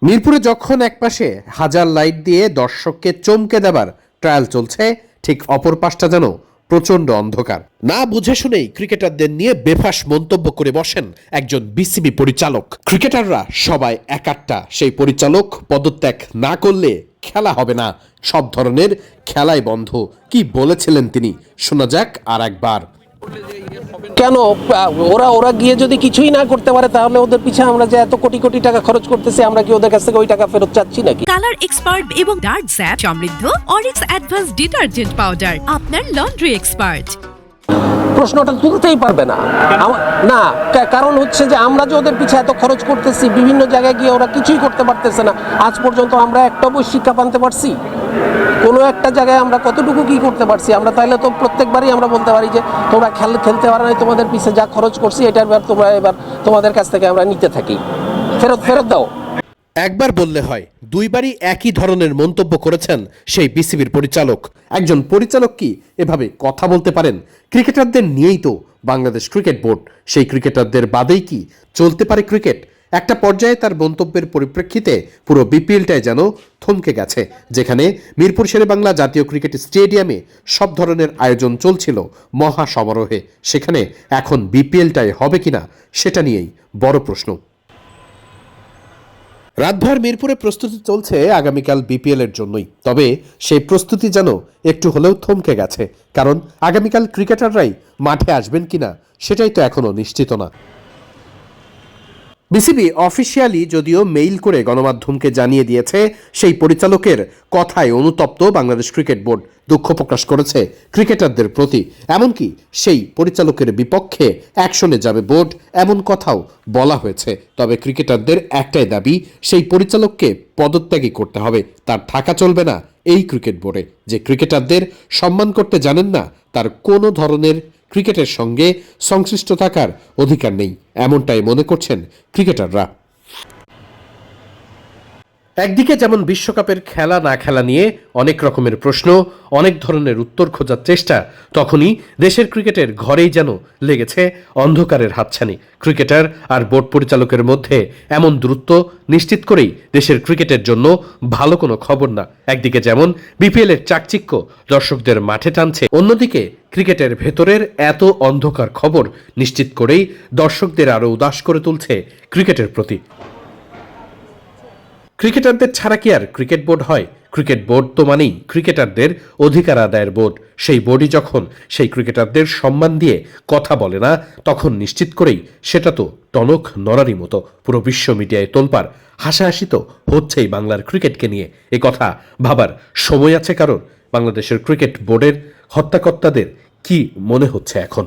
মিরপুরে যখন একপাশে হাজার লাইট দিয়ে দর্শককে চমকে দেবার ট্রায়াল চলছে, ঠিক অপর পাশটা যেন প্রচন্ড অন্ধকার। না বুঝে শুনেই ক্রিকেটারদের নিয়ে বেফাস মন্তব্য করে বসেন একজন বিসিবি পরিচালক। ক্রিকেটাররা সবাই একাট্টা, সেই পরিচালক পদত্যাগ না করলে খেলা হবে না, সব ধরনের খেলাই বন্ধ। কি বলেছিলেন তিনি, শোনা যাক আর একবার। কেন ওরা গিয়ে যদি কিছুই না করতে পারে, তাহলে ওদের পিছে আমরা যে এত কোটি কোটি টাকা খরচ করতেছি, আমরা কি ওদের কাছ থেকে ওই টাকা ফেরত চাচ্ছি নাকি? কালার এক্সপার্ট এবং ডার্ক স্যাপ সমৃদ্ধ অরিক্স অ্যাডভান্স ডিটারজেন্ট পাউডার, আপনার লন্ড্রি এক্সপার্ট। প্রশ্নটা তুলতেই পারবে না। না, কারণ হচ্ছে যে আমরা যে ওদের পিছে এত খরচ করতেছি, বিভিন্ন জায়গায় গিয়ে ওরা কিছুই করতে পারতেছে না। আজ পর্যন্ত আমরা একটা বই শিক্ষা পানতে পারছি? কোনো একটা জায়গায় আমরা কতটুকু কি করতে পারছি? আমরা তাহলে তো প্রত্যেকবারই আমরা বলতে পারি যে তোমরা খেলতে পারো না, তোমাদের পিছে যা খরচ করছি এটার তোমরা এবার তোমাদের কাছ থেকে আমরা নিতে থাকি, ফেরত দাও। একবার বললে হয়, দুইবারই একই ধরনের মন্তব্য করেছেন সেই বিসিবির পরিচালক। একজন পরিচালক কি এভাবে কথা বলতে পারেন? ক্রিকেটারদের নিয়েই তো বাংলাদেশ ক্রিকেট বোর্ড, সেই ক্রিকেটারদের বাদেই কি চলতে পারে ক্রিকেট? একটা পর্যায়ে তার মন্তব্যের পরিপ্রেক্ষিতে পুরো বিপিএলটাই যেন থমকে গেছে, যেখানে মিরপুর শেরেবাংলা জাতীয় ক্রিকেট স্টেডিয়ামে সব ধরনের আয়োজন চলছিল মহা সমারোহে। সেখানে এখন বিপিএলটাই হবে কিনা সেটা নিয়েই বড় প্রশ্ন। রাতভর মিরপুরে প্রস্তুতি চলছে আগামীকাল বিপিএল এর জন্যই, তবে সেই প্রস্তুতি যেন একটু হলেও থমকে গেছে, কারণ আগামীকাল ক্রিকেটাররাই মাঠে আসবেন কিনা সেটাই তো এখনো নিশ্চিত না। বিসিবি অফিসিয়ালি যদিও মেইল করে গণমাধ্যমকে জানিয়ে দিয়েছে, সেই পরিচালকের কথায় অনুতপ্ত বাংলাদেশ ক্রিকেট বোর্ড, দুঃখ প্রকাশ করেছে ক্রিকেটারদের প্রতি। এমনকি সেই পরিচালকের বিপক্ষে অ্যাকশনে যাবে বোর্ড, এমন কথাও বলা হয়েছে। তবে ক্রিকেটারদের একটাই দাবি, সেই পরিচালককে পদত্যাগই করতে হবে, তার থাকা চলবে না এই ক্রিকেট বোর্ডে। যে ক্রিকেটারদের সম্মান করতে জানেন না, তার কোনো ধরনের ক্রিকেটের সঙ্গে সংশ্লিষ্ট থাকার অধিকার নেই, এমনটাই মনে করছেন ক্রিকেটাররা। একদিকে যেমন বিশ্বকাপের খেলা না খেলা নিয়ে অনেক রকমের প্রশ্ন, অনেক ধরনের উত্তর খোঁজার চেষ্টা, তখনই দেশের ক্রিকেটের ঘরেই যেন লেগেছে অন্ধকারের হাতছানি। ক্রিকেটার আর বোর্ড পরিচালকের মধ্যে এমন দূরত্ব নিশ্চিত করেই দেশের ক্রিকেটের জন্য ভালো কোনো খবর না। একদিকে যেমন বিপিএল এর চাকচিক্য দর্শকদের মাঠে টানছে, অন্যদিকে ক্রিকেটের ভেতরের এত অন্ধকার খবর নিশ্চিত করেই দর্শকদের আরও উদাস করে তুলছে ক্রিকেটের প্রতি। ক্রিকেটারদের ছাড়া কি আর ক্রিকেট বোর্ড হয়? ক্রিকেট বোর্ড তো মানেই ক্রিকেটারদের অধিকার আদায়ের বোর্ড। সেই বোর্ডই যখন সেই ক্রিকেটারদের সম্মান দিয়ে কথা বলে না, তখন নিশ্চিত করেই সেটা তো টনক নড়ারই মতো। পুরো বিশ্ব মিডিয়ায় তোলপাড়, হাসাহাসি তো হচ্ছেই বাংলার ক্রিকেটকে নিয়ে। এ কথা ভাবার সময় আছে কারোর? বাংলাদেশের ক্রিকেট বোর্ডের হত্যাকর্তাদের কি মনে হচ্ছে এখন?